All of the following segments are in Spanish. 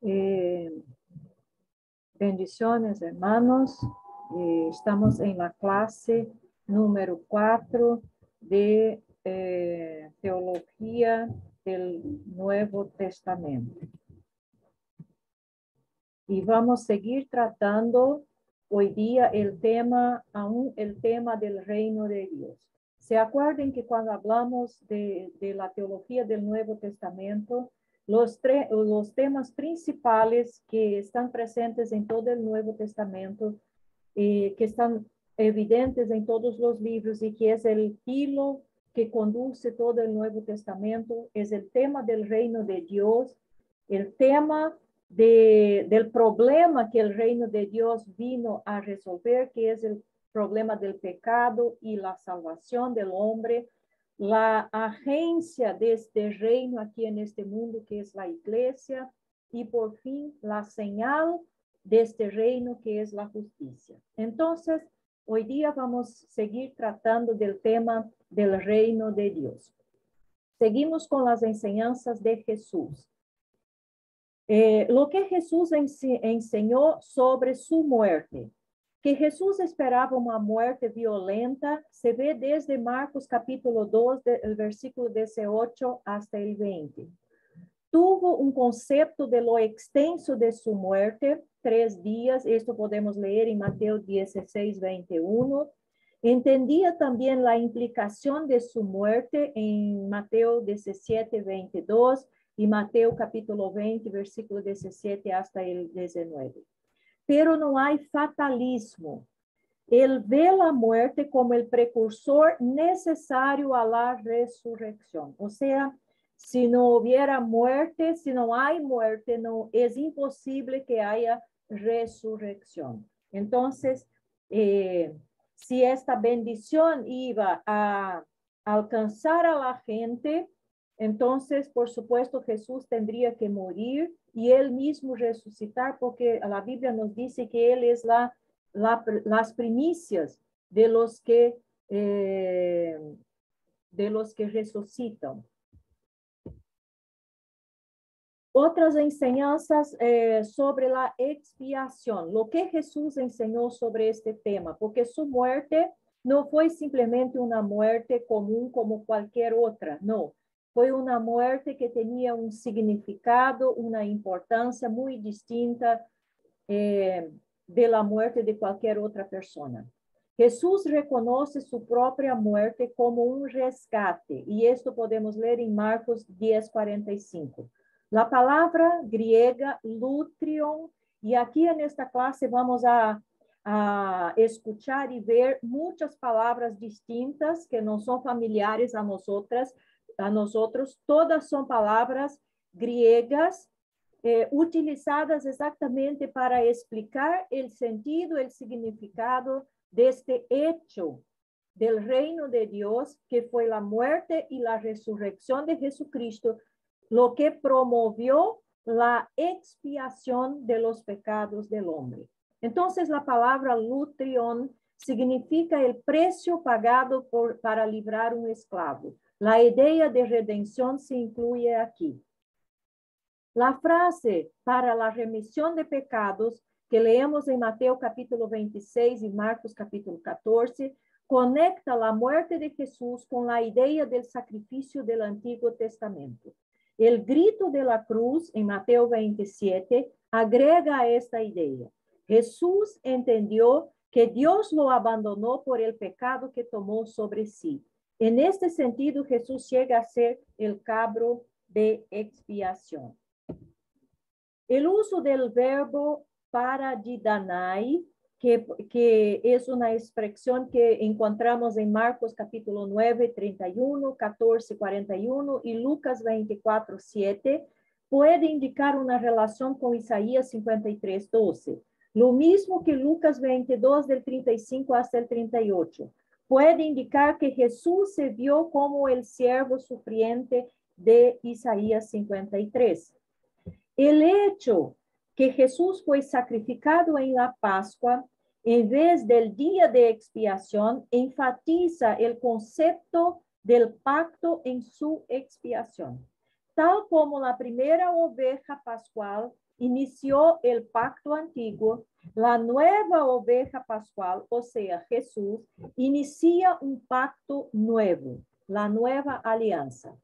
Eh, bendiciones, hermanos. Estamos en la clase número 4 de Teología del Nuevo Testamento. Y vamos a seguir tratando hoy día el tema del reino de Dios. Se acuerden que cuando hablamos de la teología del Nuevo Testamento, los temas principales que están presentes en todo el Nuevo Testamento, que están evidentes en todos los libros y que es el hilo que conduce todo el Nuevo Testamento, es el tema del reino de Dios, el tema del problema que el reino de Dios vino a resolver, que es el problema del pecado y la salvación del hombre, la agencia de este reino aquí en este mundo, que es la iglesia, y por fin la señal de este reino, que es la justicia. Entonces, hoy día vamos a seguir tratando del tema del reino de Dios. Seguimos con las enseñanzas de Jesús. Lo que Jesús enseñó sobre su muerte. Que Jesús esperaba una muerte violenta se ve desde Marcos capítulo 2, del versículo 18 hasta el 20. Tuvo un concepto de lo extenso de su muerte, 3 días, esto podemos leer en Mateo 16, 21. Entendía también la implicación de su muerte en Mateo 17, 22 y Mateo capítulo 20, versículo 17 hasta el 19. Pero no hay fatalismo. Él ve la muerte como el precursor necesario a la resurrección. O sea, si no hubiera muerte, si no hay muerte, no es imposible que haya resurrección. Entonces, si esta bendición iba a alcanzar a la gente, entonces, por supuesto, Jesús tendría que morir y él mismo resucitar, porque la Biblia nos dice que él es las primicias de los que resucitan. Otras enseñanzas sobre la expiación, lo que Jesús enseñó sobre este tema, porque su muerte no fue simplemente una muerte común como cualquier otra, no. Fue una muerte que tenía un significado, una importancia muy distinta de la muerte de cualquier otra persona. Jesús reconoce su propia muerte como un rescate, y esto podemos leer en Marcos 10:45. La palabra griega lutrion, y aquí en esta clase vamos a escuchar y ver muchas palabras distintas que no son familiares a nosotros. Todas son palabras griegas utilizadas exactamente para explicar el sentido, el significado de este hecho del reino de Dios, que fue la muerte y la resurrección de Jesucristo, lo que promovió la expiación de los pecados del hombre. Entonces, la palabra lutrión significa el precio pagado para librar un esclavo. La idea de redención se incluye aquí. La frase para la remisión de pecados que leemos en Mateo capítulo 26 y Marcos capítulo 14 conecta la muerte de Jesús con la idea del sacrificio del Antiguo Testamento. El grito de la cruz en Mateo 27 agrega a esta idea. Jesús entendió que Dios lo abandonó por el pecado que tomó sobre sí. En este sentido, Jesús llega a ser el cabro de expiación. El uso del verbo paradidanai, que es una expresión que encontramos en Marcos capítulo 9, 31, 14, 41 y Lucas 24, 7, puede indicar una relación con Isaías 53, 12. Lo mismo que Lucas 22, del 35 hasta el 38. Puede indicar que Jesús se vio como el siervo sufriente de Isaías 53. El hecho que Jesús fue sacrificado en la Pascua en vez del día de expiación enfatiza el concepto del pacto en su expiación. Tal como la primera oveja pascual inició el pacto antiguo, la nueva oveja pascual, o sea, Jesús, inicia un pacto nuevo, la nueva alianza.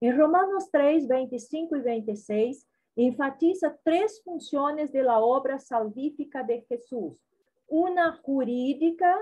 En Romanos 3, 25 y 26, enfatiza tres funciones de la obra salvífica de Jesús. Una jurídica,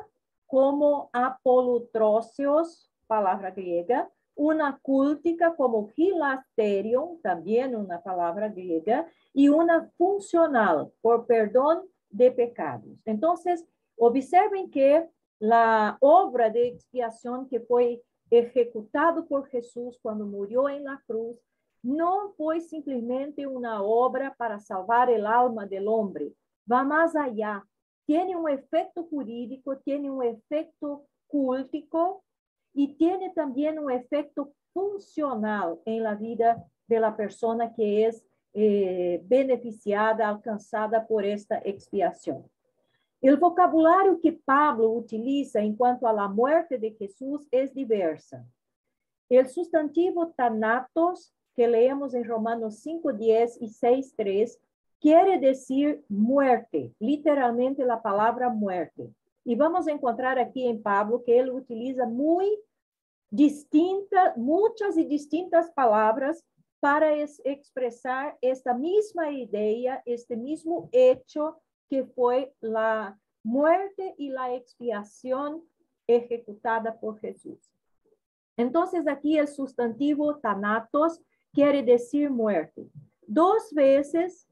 como apolutrosios, palabra griega, una cultica como hilasterion, también una palabra griega, y una funcional, por perdón de pecados. Entonces, observen que la obra de expiación que fue ejecutado por Jesús cuando murió en la cruz, no fue simplemente una obra para salvar el alma del hombre, va más allá. Tiene un efecto jurídico, tiene un efecto cultico y tiene también un efecto funcional en la vida de la persona que es beneficiada, alcanzada por esta expiación. El vocabulario que Pablo utiliza en cuanto a la muerte de Jesús es diversa. El sustantivo thanatos, que leemos en Romanos 5:10 y 6:3, quiere decir muerte, literalmente la palabra muerte. Y vamos a encontrar aquí en Pablo que él utiliza muchas y distintas palabras para expresar esta misma idea, este mismo hecho que fue la muerte y la expiación ejecutada por Jesús. Entonces, aquí el sustantivo thanatos quiere decir muerte. Dos veces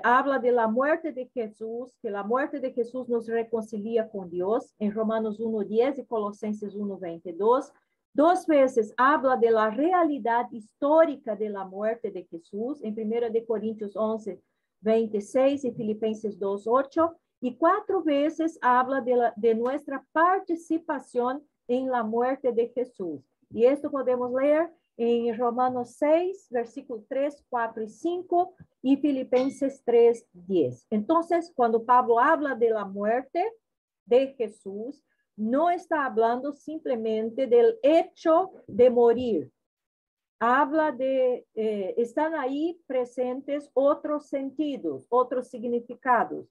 habla de la muerte de Jesús, que la muerte de Jesús nos reconcilia con Dios, en Romanos 1:10 y Colosenses 1:22. Dos veces habla de la realidad histórica de la muerte de Jesús, en 1 de Corintios 11:26 y Filipenses 2:8, y 4 veces habla de nuestra participación en la muerte de Jesús. Y esto podemos leer en Romanos 6, versículos 3, 4 y 5, y Filipenses 3:10. Entonces, cuando Pablo habla de la muerte de Jesús, no está hablando simplemente del hecho de morir. Habla de, están ahí presentes otros sentidos, otros significados.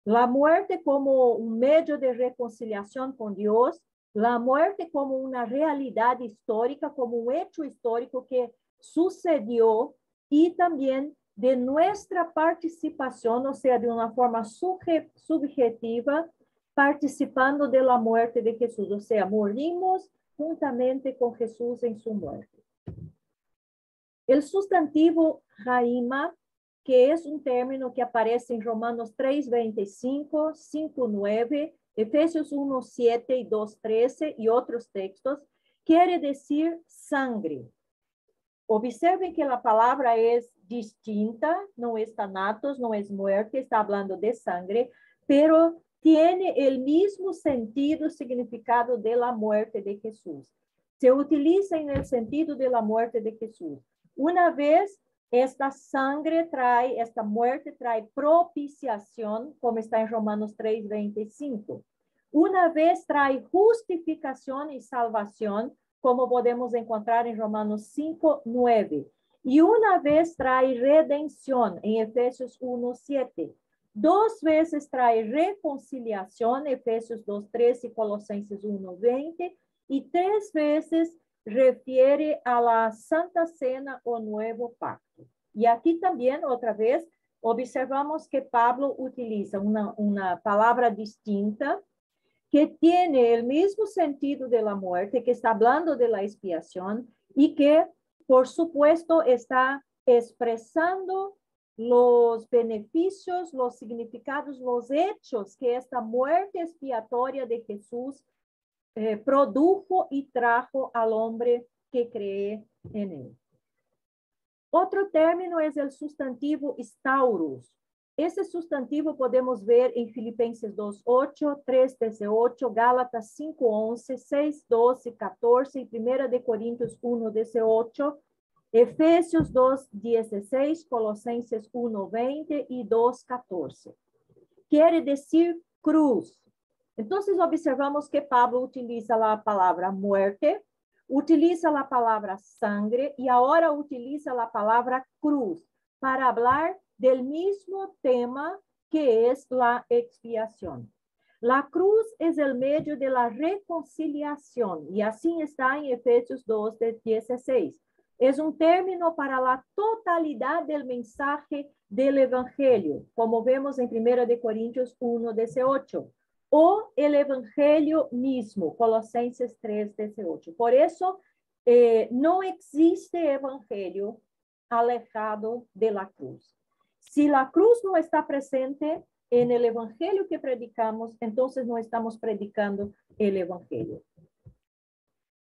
La muerte como un medio de reconciliación con Dios, la muerte como una realidad histórica, como un hecho histórico que sucedió, y también de nuestra participación, o sea, de una forma subjetiva, participando de la muerte de Jesús, o sea, morimos juntamente con Jesús en su muerte. El sustantivo raima, que es un término que aparece en Romanos 3:25, 5:9, Efesios 1:7 y 2:13 y otros textos, quiere decir sangre. Observen que la palabra es distinta, no es thanatos, no es muerte, está hablando de sangre, pero tiene el mismo sentido, significado de la muerte de Jesús. Se utiliza en el sentido de la muerte de Jesús. Una vez esta sangre trae, esta muerte trae propiciación, como está en Romanos 3:25. Una vez trae justificación y salvación, como podemos encontrar en Romanos 5:9. Y una vez trae redención, en Efesios 1:7. Dos veces trae reconciliación, Efesios 2:13 y Colosenses 1:20. Y 3 veces refiere a la Santa Cena o Nuevo Pacto. Y aquí también, otra vez, observamos que Pablo utiliza una palabra distinta que tiene el mismo sentido de la muerte, que está hablando de la expiación y que, por supuesto, está expresando los beneficios, los significados, los hechos que esta muerte expiatoria de Jesús produjo y trajo al hombre que cree en él. Otro término es el sustantivo stauros. Ese sustantivo podemos ver en Filipenses 2:8, 3:18, Gálatas 5:11, 6:12, 14 y 1 de Corintios 1:18, Efesios 2:16, Colosenses 1:20 y 2:14. Quiere decir cruz. Entonces, observamos que Pablo utiliza la palabra muerte, utiliza la palabra sangre y ahora utiliza la palabra cruz. para hablar del mismo tema que es la expiación. La cruz es el medio de la reconciliación y así está en Efesios 2:16. Es un término para la totalidad del mensaje del Evangelio, como vemos en 1 Corintios 1:18, o el Evangelio mismo, Colosenses 3:18. Por eso, no existe Evangelio alejado de la cruz. Si la cruz no está presente en el Evangelio que predicamos, entonces no estamos predicando el Evangelio.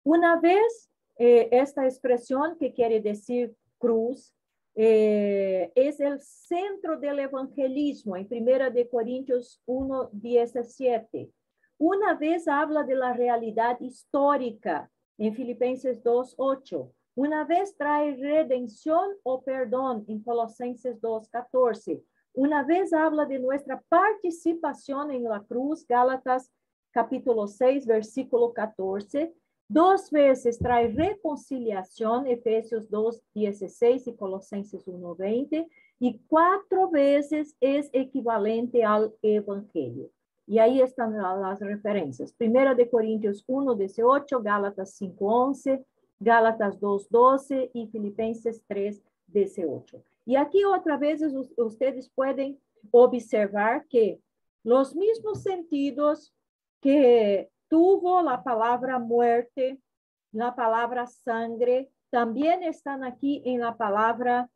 Una vez esta expresión que quiere decir cruz es el centro del evangelismo en 1 Corintios 1:17. Una vez habla de la realidad histórica en Filipenses 2:8. Una vez trae redención o perdón en Colosenses 2:14. Una vez habla de nuestra participación en la cruz, Gálatas capítulo 6, versículo 14. Dos veces trae reconciliación, Efesios 2:16 y Colosenses 1:20. Y 4 veces es equivalente al evangelio. Y ahí están las referencias. 1 Corintios 1:18, Gálatas 5:11, Gálatas 2:12 y Filipenses 3:18. Y aquí otra vez ustedes pueden observar que los mismos sentidos que tuvo la palabra muerte, la palabra sangre, también están aquí en la palabra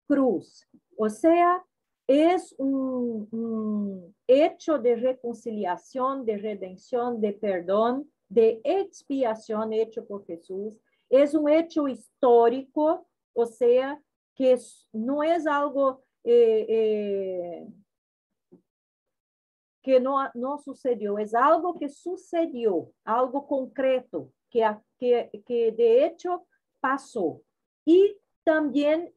cruz. O sea, es un hecho de reconciliación, de redención, de perdón, de expiación hecho por Jesús. Es un hecho histórico, o sea, que no es algo que no sucedió, es algo que sucedió, algo concreto, que de hecho pasó. Y también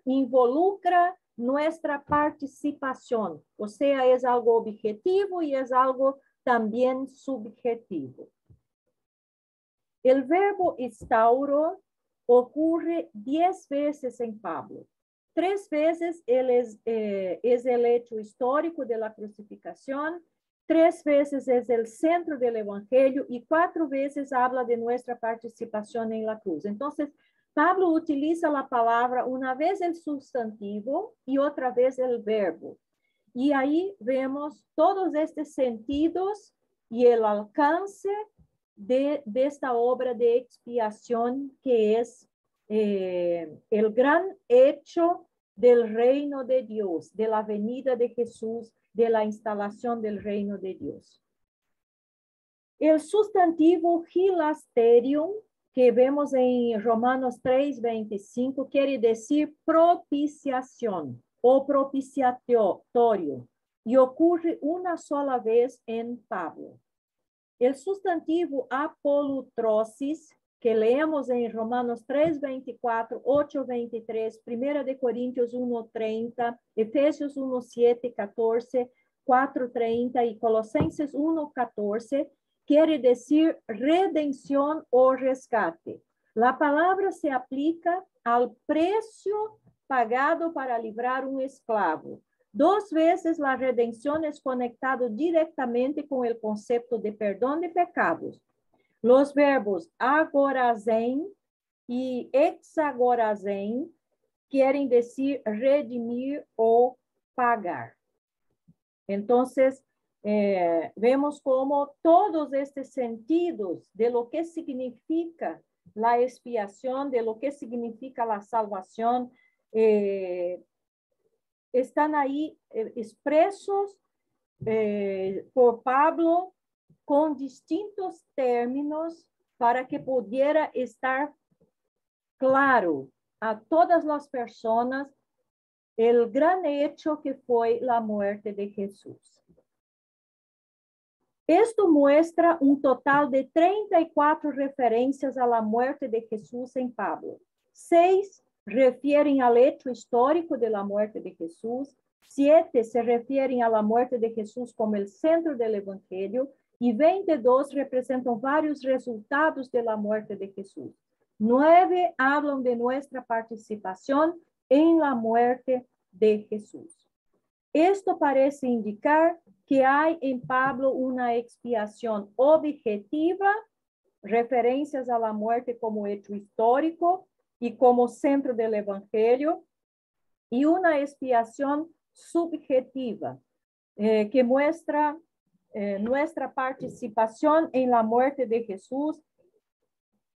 involucra nuestra participación, o sea, es algo objetivo y es algo también subjetivo. El verbo instauro ocurre 10 veces en Pablo. 3 veces él es el hecho histórico de la crucificación, 3 veces es el centro del evangelio y 4 veces habla de nuestra participación en la cruz. Entonces, Pablo utiliza la palabra una vez el sustantivo y otra vez el verbo. Y ahí vemos todos estos sentidos y el alcance de esta obra de expiación que es el gran hecho del reino de Dios, de la venida de Jesús, de la instalación del reino de Dios. El sustantivo hilasterium, que vemos en Romanos 3:25, quiere decir propiciación o propiciatorio, y ocurre una sola vez en Pablo. El sustantivo apolutrosis, que leemos en Romanos 3:24, 8:23, 1 Corintios 1:30, Efesios 1:7, 14, 4:30 y Colosenses 1:14, quiere decir redención o rescate. La palabra se aplica al precio pagado para librar un esclavo. 2 veces la redención es conectado directamente con el concepto de perdón de pecados. Los verbos agorazen y exagorazen quieren decir redimir o pagar. Entonces, vemos como todos estos sentidos de lo que significa la expiación, de lo que significa la salvación, están ahí expresos por Pablo con distintos términos para que pudiera estar claro a todas las personas el gran hecho que fue la muerte de Jesús. Esto muestra un total de 34 referencias a la muerte de Jesús en Pablo. 6 refieren al hecho histórico de la muerte de Jesús, 7 se refieren a la muerte de Jesús como el centro del evangelio y 22 representan varios resultados de la muerte de Jesús. 9 hablan de nuestra participación en la muerte de Jesús. Esto parece indicar que hay en Pablo una expiación objetiva, referencias a la muerte como hecho histórico y como centro del Evangelio, y una expiación subjetiva que muestra nuestra participación en la muerte de Jesús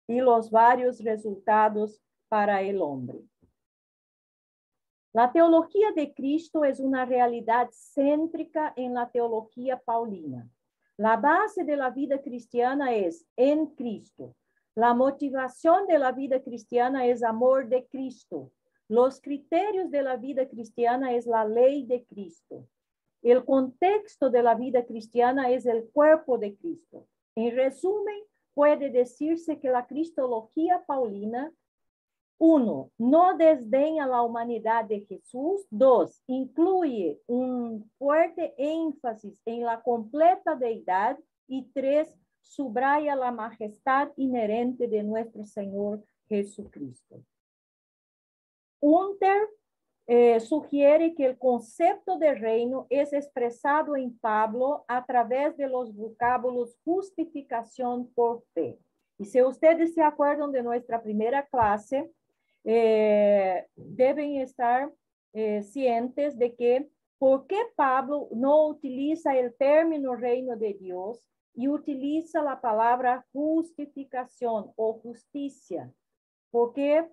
y los varios resultados para el hombre. La teología de Cristo es una realidad céntrica en la teología paulina. La base de la vida cristiana es en Cristo. La motivación de la vida cristiana es amor de Cristo. Los criterios de la vida cristiana es la ley de Cristo. El contexto de la vida cristiana es el cuerpo de Cristo. En resumen, puede decirse que la cristología paulina, 1, no desdeña la humanidad de Jesús. 2, incluye un fuerte énfasis en la completa deidad. Y 3, subraya la majestad inherente de nuestro Señor Jesucristo. Hunter sugiere que el concepto de reino es expresado en Pablo a través de los vocábulos justificación por fe. Y si ustedes se acuerdan de nuestra primera clase, deben estar cientes de que por qué Pablo no utiliza el término reino de Dios y utiliza la palabra justificación o justicia, porque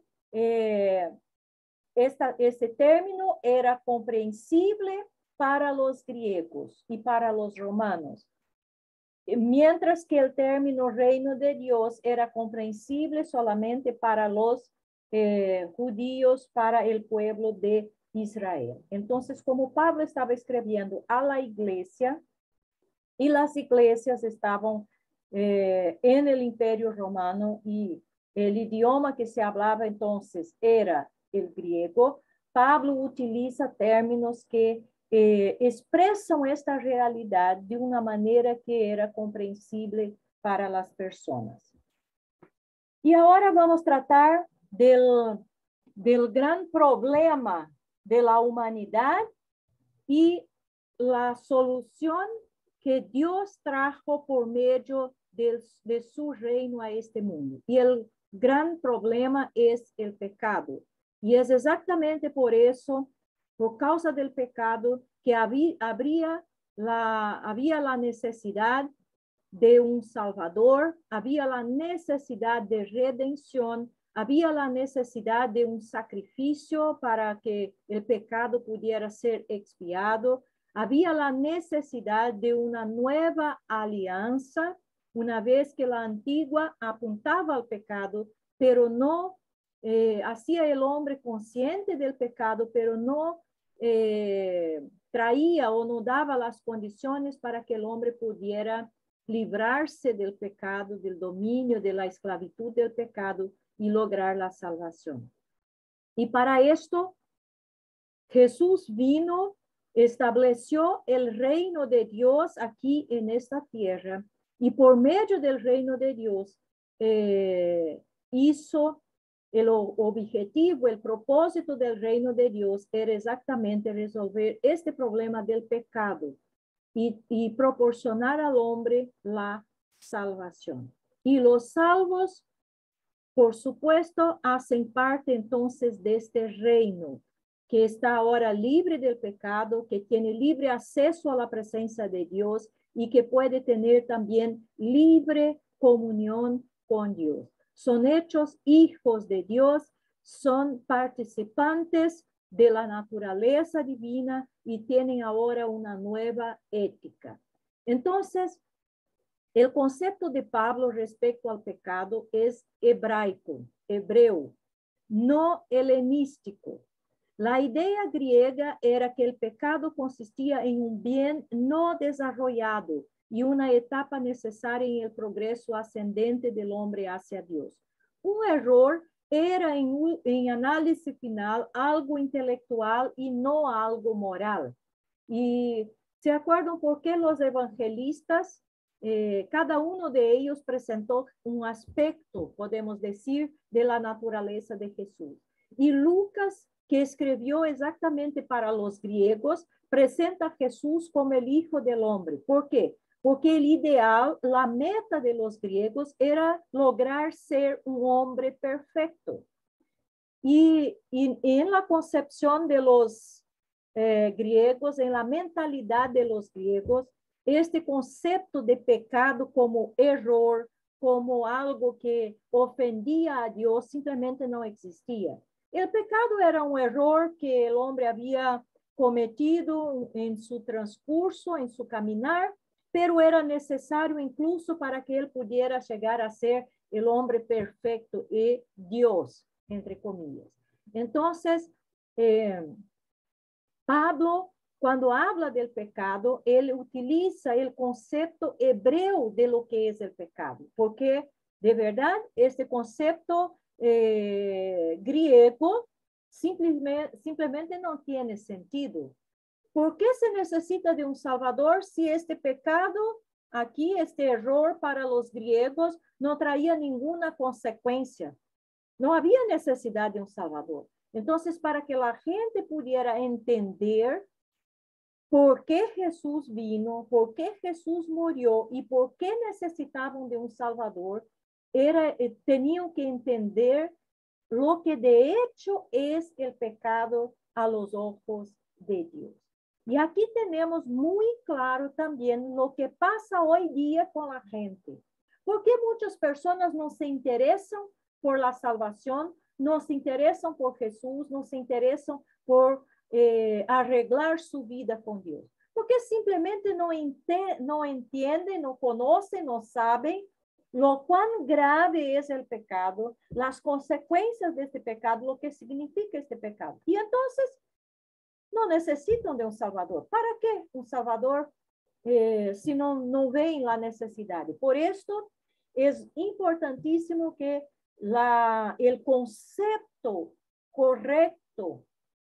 este término era comprensible para los griegos y para los romanos, mientras que el término reino de Dios era comprensible solamente para los judíos, para el pueblo de Israel. Entonces, como Pablo estaba escribiendo a la iglesia, y las iglesias estaban en el Imperio Romano, y el idioma que se hablaba entonces era el griego, Pablo utiliza términos que expresan esta realidad de una manera que era comprensible para las personas. Y ahora vamos a tratar del gran problema de la humanidad y la solución que Dios trajo por medio de su reino a este mundo. Y el gran problema es el pecado. Y es exactamente por eso, por causa del pecado, que había la necesidad de un Salvador, había la necesidad de redención, había la necesidad de un sacrificio para que el pecado pudiera ser expiado, había la necesidad de una nueva alianza, una vez que la antigua apuntaba al pecado, pero no hacía el hombre consciente del pecado, pero no traía o no daba las condiciones para que el hombre pudiera librarse del pecado, del dominio, de la esclavitud del pecado y lograr la salvación. Y para esto, Jesús vino, estableció el reino de Dios aquí en esta tierra, y por medio del reino de Dios hizo el objetivo, el propósito del reino de Dios era exactamente resolver este problema del pecado y proporcionar al hombre la salvación. Y los salvos, por supuesto, hacen parte entonces de este reino que está ahora libre del pecado, que tiene libre acceso a la presencia de Dios y que puede tener también libre comunión con Dios. Son hechos hijos de Dios, son participantes de la naturaleza divina y tienen ahora una nueva ética. Entonces, el concepto de Pablo respecto al pecado es hebraico, hebreo, no helenístico. La idea griega era que el pecado consistía en un bien no desarrollado y una etapa necesaria en el progreso ascendente del hombre hacia Dios. Un error era en análisis final algo intelectual y no algo moral. Y ¿se acuerdan por qué los evangelistas, cada uno de ellos presentó un aspecto, podemos decir, de la naturaleza de Jesús? Y Lucas que escribió exactamente para los griegos, presenta a Jesús como el Hijo del Hombre. ¿Por qué? Porque el ideal, la meta de los griegos era lograr ser un hombre perfecto. Y en la concepción de los griegos, en la mentalidad de los griegos, este concepto de pecado como error, como algo que ofendía a Dios, simplemente no existía. El pecado era un error que el hombre había cometido en su transcurso, en su caminar, pero era necesario incluso para que él pudiera llegar a ser el hombre perfecto y Dios, entre comillas. Entonces, Pablo, cuando habla del pecado, él utiliza el concepto hebreo de lo que es el pecado, porque de verdad este concepto griego simplemente no tiene sentido. ¿Por qué se necesita de un salvador si este pecado, aquí este error para los griegos, no traía ninguna consecuencia? No había necesidad de un salvador. Entonces, para que la gente pudiera entender por qué Jesús vino, por qué Jesús murió y por qué necesitaban de un salvador, tenían que entender lo que de hecho es el pecado a los ojos de Dios. Y aquí tenemos muy claro también lo que pasa hoy día con la gente. ¿Por qué muchas personas no se interesan por la salvación, no se interesan por Jesús, no se interesan por arreglar su vida con Dios? Porque simplemente no entienden, no conocen, no saben lo cuán grave es el pecado, las consecuencias de este pecado, lo que significa este pecado. Y entonces no necesitan de un salvador. ¿Para qué un salvador si no ven la necesidad? Por esto es importantísimo que el concepto correcto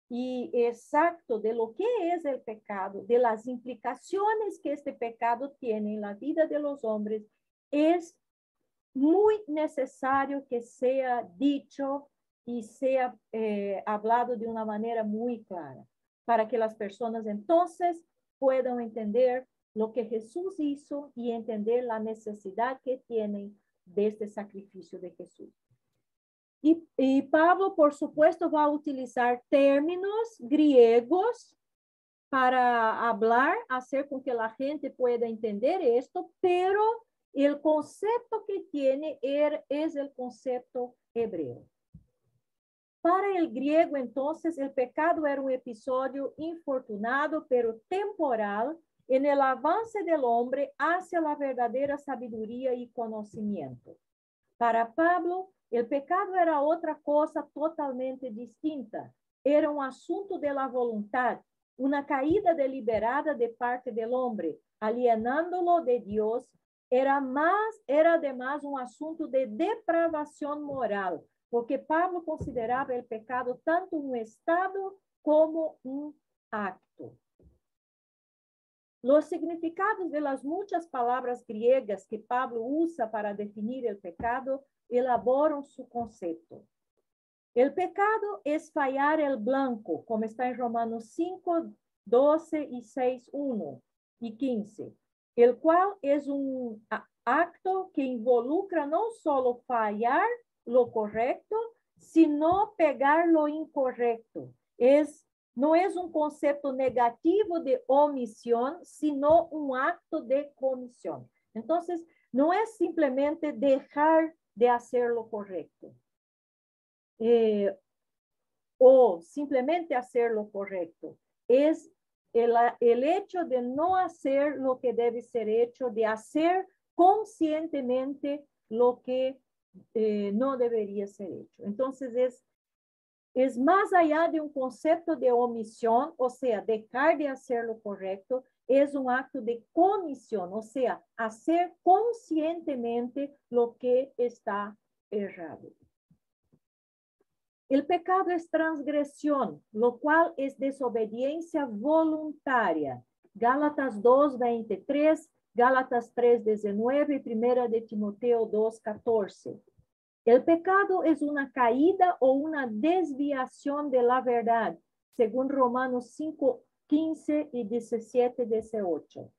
y exacto de lo que es el pecado, de las implicaciones que este pecado tiene en la vida de los hombres, es muy necesario que sea dicho y sea hablado de una manera muy clara, para que las personas entonces puedan entender lo que Jesús hizo y entender la necesidad que tienen de este sacrificio de Jesús. Y Pablo, por supuesto, va a utilizar términos griegos para hablar, hacer con que la gente pueda entender esto, pero el concepto que tiene es el concepto hebreo. Para el griego, entonces, el pecado era un episodio infortunado, pero temporal, en el avance del hombre hacia la verdadera sabiduría y conocimiento. Para Pablo, el pecado era otra cosa totalmente distinta. Era un asunto de la voluntad, una caída deliberada de parte del hombre, alienándolo de Dios. Era además un asunto de depravación moral, porque Pablo consideraba el pecado tanto un estado como un acto. Los significados de las muchas palabras griegas que Pablo usa para definir el pecado elaboran su concepto. El pecado es fallar el blanco, como está en Romanos 5, 12 y 6, 1 y 15, el cual es un acto que involucra no solo fallar lo correcto, sino pegar lo incorrecto. No es un concepto negativo de omisión, sino un acto de comisión. Entonces, no es simplemente dejar de hacer lo correcto. O simplemente hacer lo correcto. Es el hecho de no hacer lo que debe ser hecho, de hacer conscientemente lo que no debería ser hecho. Entonces, es más allá de un concepto de omisión, o sea, dejar de hacer lo correcto, es un acto de comisión, o sea, hacer conscientemente lo que está errado. El pecado es transgresión, lo cual es desobediencia voluntaria. Gálatas 2:23, Gálatas 3:19 y 1 de Timoteo 2:14. El pecado es una caída o una desviación de la verdad, según Romanos 5, 15 y 17, 18.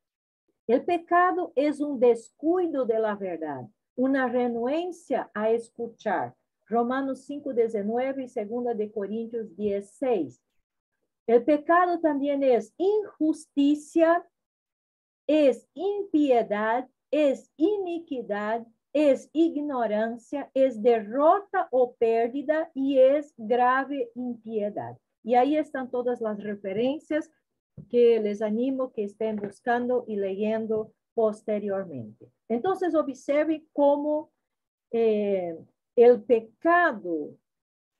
El pecado es un descuido de la verdad, una renuencia a escuchar. Romanos 5, 19 y 2 de Corintios 10, 6. El pecado también es injusticia, es impiedad, es iniquidad, es ignorancia, es derrota o pérdida y es grave impiedad. Y ahí están todas las referencias que les animo que estén buscando y leyendo posteriormente. Entonces, observe cómo el pecado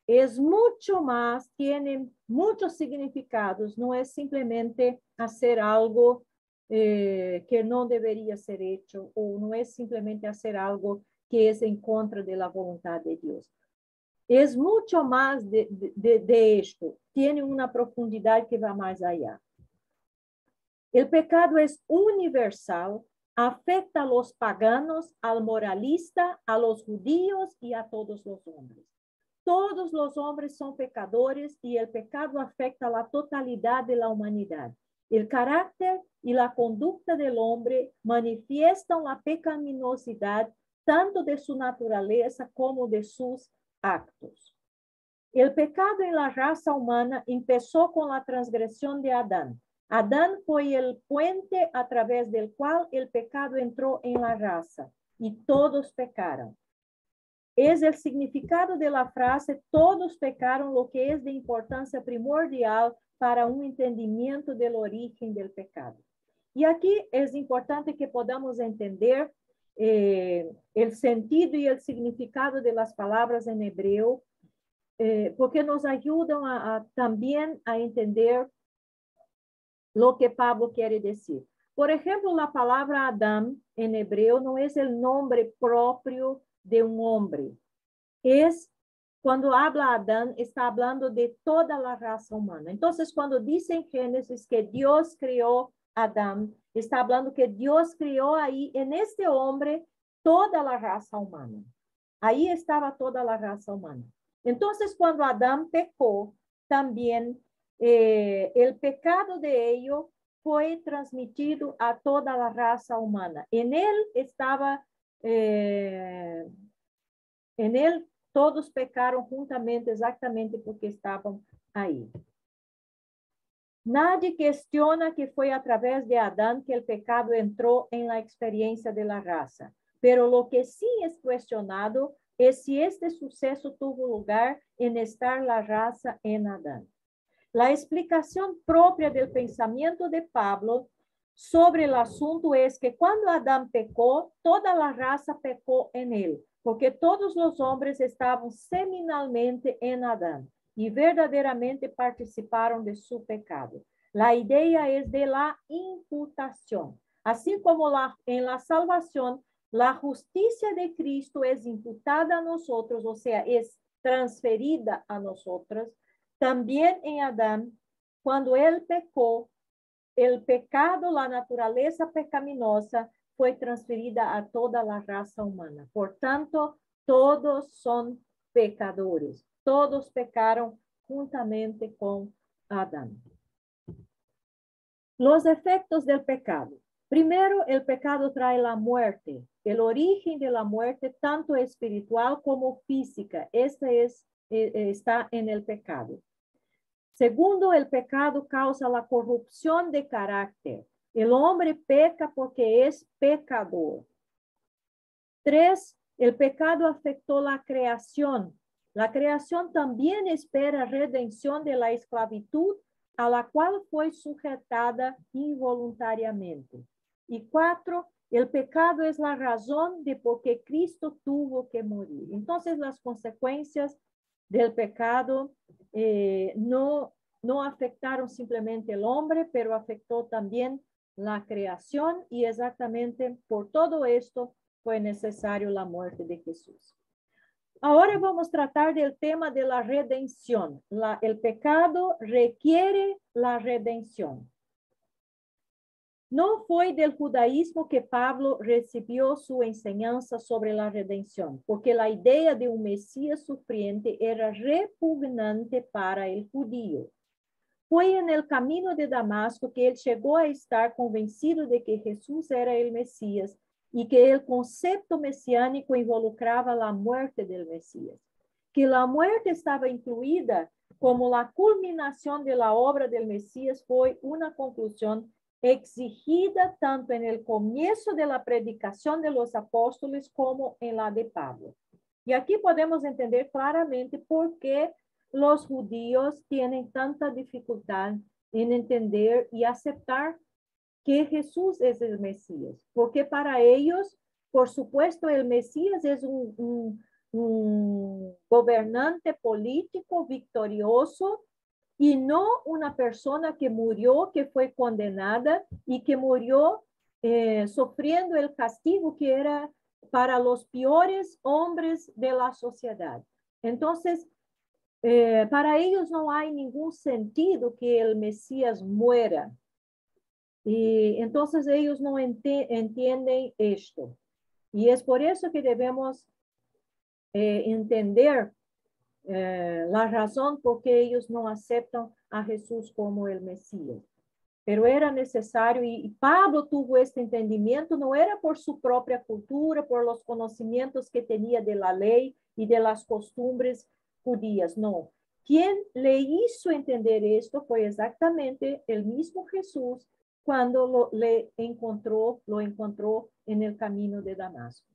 es mucho más, tiene muchos significados, no es simplemente hacer algo que no debería ser hecho, o no es simplemente hacer algo que es en contra de la voluntad de Dios. Es mucho más de esto, tiene una profundidad que va más allá. El pecado es universal, afecta a los paganos, al moralista, a los judíos y a todos los hombres. Todos los hombres son pecadores y el pecado afecta a la totalidad de la humanidad. El carácter y la conducta del hombre manifiestan la pecaminosidad tanto de su naturaleza como de sus actos. El pecado en la raza humana empezó con la transgresión de Adán. Adán fue el puente a través del cual el pecado entró en la raza y todos pecaron. Es el significado de la frase todos pecaron, lo que es de importancia primordial para un entendimiento del origen del pecado. Y aquí es importante que podamos entender el sentido y el significado de las palabras en hebreo, porque nos ayudan también a entender lo que Pablo quiere decir. Por ejemplo, la palabra Adán en hebreo no es el nombre propio de un hombre. Es, cuando habla Adán, está hablando de toda la raza humana. Entonces, cuando dice en Génesis que Dios creó a Adán, está hablando que Dios creó ahí, en este hombre, toda la raza humana. Ahí estaba toda la raza humana. Entonces, cuando Adán pecó, también el pecado de ellos fue transmitido a toda la raza humana. En él estaba, en él todos pecaron juntamente, exactamente porque estaban ahí. Nadie cuestiona que fue a través de Adán que el pecado entró en la experiencia de la raza, pero lo que sí es cuestionado es si este suceso tuvo lugar en estar la raza en Adán. La explicación propia del pensamiento de Pablo sobre el asunto es que cuando Adán pecó, toda la raza pecó en él, porque todos los hombres estaban seminalmente en Adán y verdaderamente participaron de su pecado. La idea es de la imputación. Así como en la salvación, la justicia de Cristo es imputada a nosotros, o sea, es transferida a nosotros. También en Adán, cuando él pecó, el pecado, la naturaleza pecaminosa, fue transferida a toda la raza humana. Por tanto, todos son pecadores. Todos pecaron juntamente con Adán. Los efectos del pecado. Primero, el pecado trae la muerte. El origen de la muerte, tanto espiritual como física, está en el pecado. Segundo, el pecado causa la corrupción de carácter. El hombre peca porque es pecador. 3, el pecado afectó la creación. La creación también espera redención de la esclavitud a la cual fue sujetada involuntariamente. Y 4, el pecado es la razón de por qué Cristo tuvo que morir. Entonces, las consecuencias del pecado no afectaron simplemente el hombre, pero afectó también la creación y exactamente por todo esto fue necesario la muerte de Jesús. Ahora vamos a tratar del tema de la redención. El pecado requiere la redención. No fue del judaísmo que Pablo recibió su enseñanza sobre la redención, porque la idea de un Mesías sufriente era repugnante para el judío. Fue en el camino de Damasco que él llegó a estar convencido de que Jesús era el Mesías y que el concepto mesiánico involucraba la muerte del Mesías, que la muerte estaba incluida como la culminación de la obra del Mesías fue una conclusión exigida tanto en el comienzo de la predicación de los apóstoles como en la de Pablo. Y aquí podemos entender claramente por qué los judíos tienen tanta dificultad en entender y aceptar que Jesús es el Mesías, porque para ellos, por supuesto, el Mesías es un gobernante político victorioso y no una persona que murió, que fue condenada y que murió sufriendo el castigo que era para los peores hombres de la sociedad. Entonces, para ellos no hay ningún sentido que el Mesías muera. Y entonces ellos no entienden esto. Y es por eso que debemos entender la razón por qué ellos no aceptan a Jesús como el Mesías. Pero era necesario, y Pablo tuvo este entendimiento, no era por su propia cultura, por los conocimientos que tenía de la ley y de las costumbres judías, no. Quien le hizo entender esto fue exactamente el mismo Jesús cuando lo encontró en el camino de Damasco.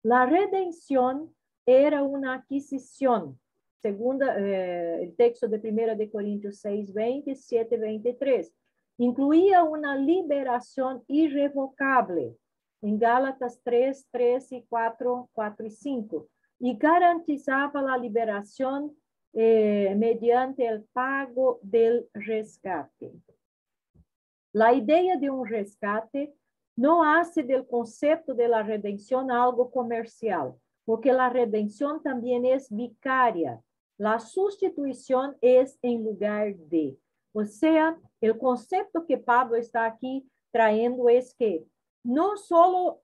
La redención era una adquisición, según el texto de 1 de Corintios 6, 27, 23. Incluía una liberación irrevocable en Gálatas 3, 3 y 4, 4 y 5, y garantizaba la liberación mediante el pago del rescate. La idea de un rescate no hace del concepto de la redención algo comercial, porque la redención también es vicaria. La sustitución es en lugar de. O sea, el concepto que Pablo está aquí trayendo es que no solo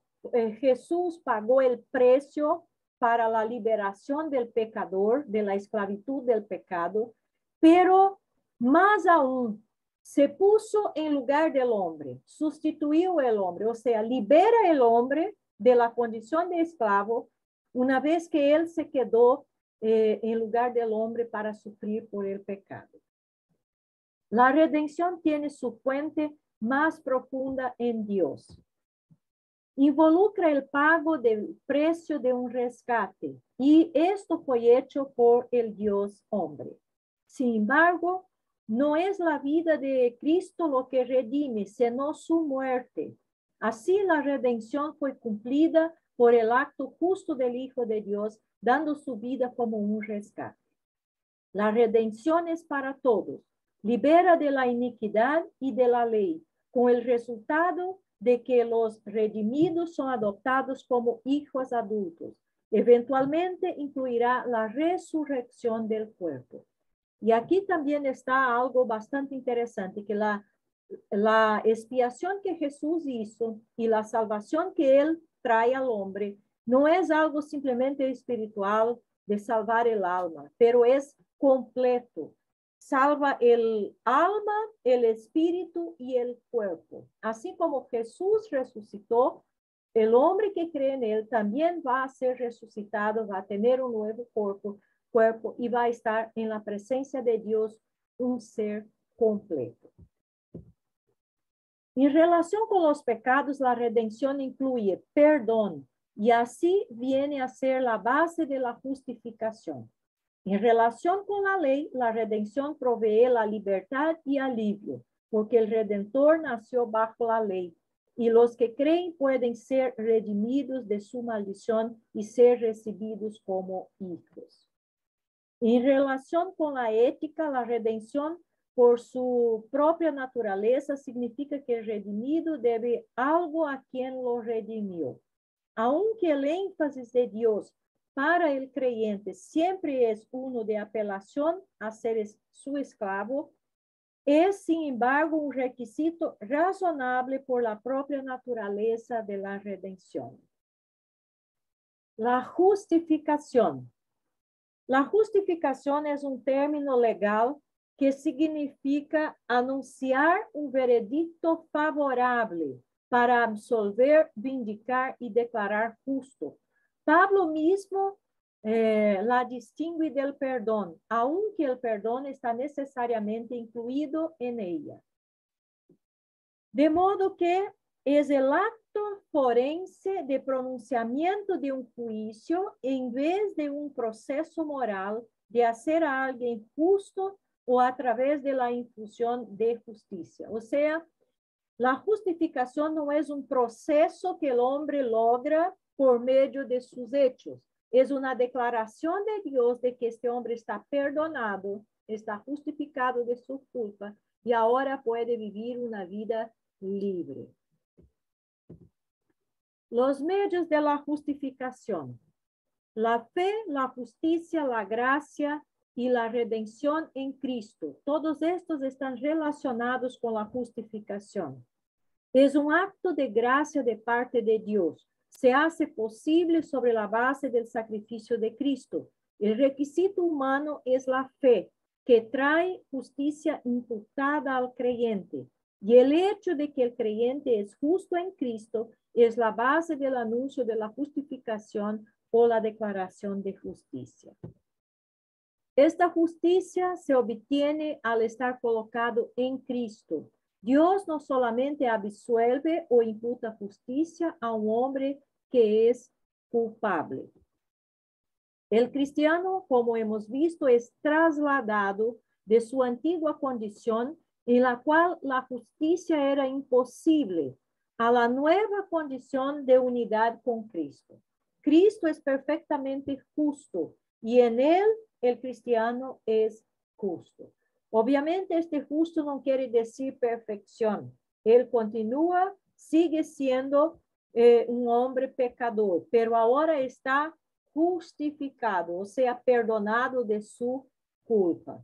Jesús pagó el precio para la liberación del pecador, de la esclavitud del pecado, pero más aún, se puso en lugar del hombre, sustituyó el hombre, o sea, libera el hombre de la condición de esclavo una vez que él se quedó en lugar del hombre para sufrir por el pecado. La redención tiene su fuente más profunda en Dios. Involucra el pago del precio de un rescate y esto fue hecho por el Dios hombre. Sin embargo, no es la vida de Cristo lo que redime, sino su muerte. Así la redención fue cumplida por el acto justo del Hijo de Dios, dando su vida como un rescate. La redención es para todos, libera de la iniquidad y de la ley, con el resultado de que los redimidos son adoptados como hijos adultos. Eventualmente incluirá la resurrección del cuerpo. Y aquí también está algo bastante interesante, que la expiación que Jesús hizo y la salvación que él trae al hombre no es algo simplemente espiritual de salvar el alma, pero es completo. Salva el alma, el espíritu y el cuerpo. Así como Jesús resucitó, el hombre que cree en él también va a ser resucitado, va a tener un nuevo cuerpo y va a estar en la presencia de Dios un ser completo. En relación con los pecados, la redención incluye perdón y así viene a ser la base de la justificación. En relación con la ley, la redención provee la libertad y alivio, porque el Redentor nació bajo la ley y los que creen pueden ser redimidos de su maldición y ser recibidos como hijos. En relación con la ética, la redención por su propia naturaleza significa que el redimido debe algo a quien lo redimió. Aunque el énfasis de Dios para el creyente siempre es uno de apelación a ser su esclavo, es, sin embargo, un requisito razonable por la propia naturaleza de la redención. La justificación. La justificación es un término legal que significa anunciar un veredicto favorable para absolver, vindicar y declarar justo. Pablo mismo la distingue del perdón, aunque el perdón está necesariamente incluido en ella. De modo que es el acto forense de pronunciamiento de un juicio en vez de un proceso moral de hacer a alguien justo o a través de la infusión de justicia. O sea, la justificación no es un proceso que el hombre logra por medio de sus hechos. Es una declaración de Dios de que este hombre está perdonado, está justificado de su culpa y ahora puede vivir una vida libre. Los medios de la justificación. La fe, la justicia, la gracia y la redención en Cristo. Todos estos están relacionados con la justificación. Es un acto de gracia de parte de Dios. Se hace posible sobre la base del sacrificio de Cristo. El requisito humano es la fe, que trae justicia imputada al creyente. Y el hecho de que el creyente es justo en Cristo es la base del anuncio de la justificación o la declaración de justicia. Esta justicia se obtiene al estar colocado en Cristo. Dios no solamente absuelve o imputa justicia a un hombre que es culpable. El cristiano, como hemos visto, es trasladado de su antigua condición en la cual la justicia era imposible a la nueva condición de unidad con Cristo. Cristo es perfectamente justo y en él el cristiano es justo. Obviamente este justo no quiere decir perfección. Él continúa, sigue siendo un hombre pecador, pero ahora está justificado, o sea, perdonado de su culpa.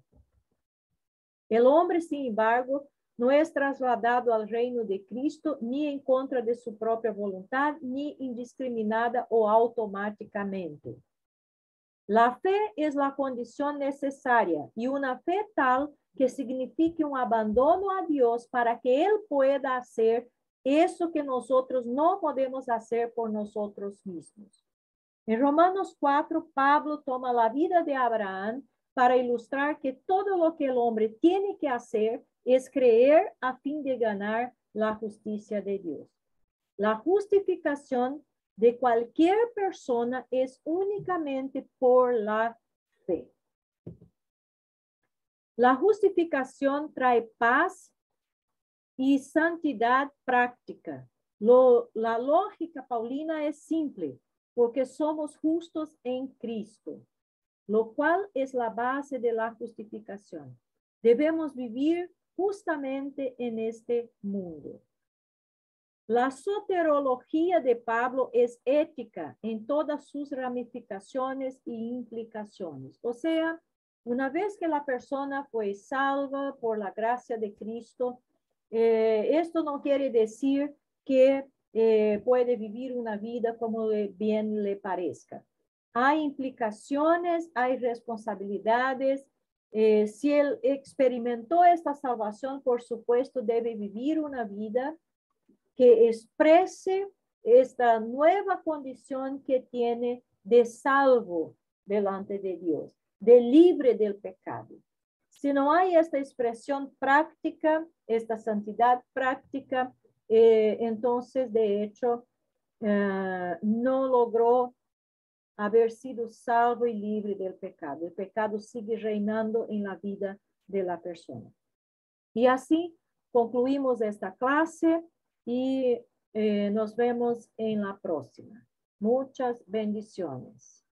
El hombre, sin embargo, no es trasladado al reino de Cristo ni en contra de su propia voluntad, ni indiscriminada o automáticamente. La fe es la condición necesaria y una fe tal que signifique un abandono a Dios para que Él pueda hacer eso que nosotros no podemos hacer por nosotros mismos. En Romanos 4, Pablo toma la vida de Abraham para ilustrar que todo lo que el hombre tiene que hacer es creer a fin de ganar la justicia de Dios. La justificación de cualquier persona es únicamente por la fe. La justificación trae paz y santidad práctica. La lógica paulina es simple, porque somos justos en Cristo, lo cual es la base de la justificación. Debemos vivir justamente en este mundo. La soterología de Pablo es ética en todas sus ramificaciones e implicaciones. O sea, una vez que la persona fue salva por la gracia de Cristo, esto no quiere decir que puede vivir una vida como bien le parezca. Hay implicaciones, hay responsabilidades. Si él experimentó esta salvación, por supuesto, debe vivir una vida que exprese esta nueva condición que tiene de salvo delante de Dios, de libre del pecado. Si no hay esta expresión práctica, esta santidad práctica, entonces, de hecho, no logró haber sido salvo y libre del pecado. El pecado sigue reinando en la vida de la persona. Y así concluimos esta clase y nos vemos en la próxima. Muchas bendiciones.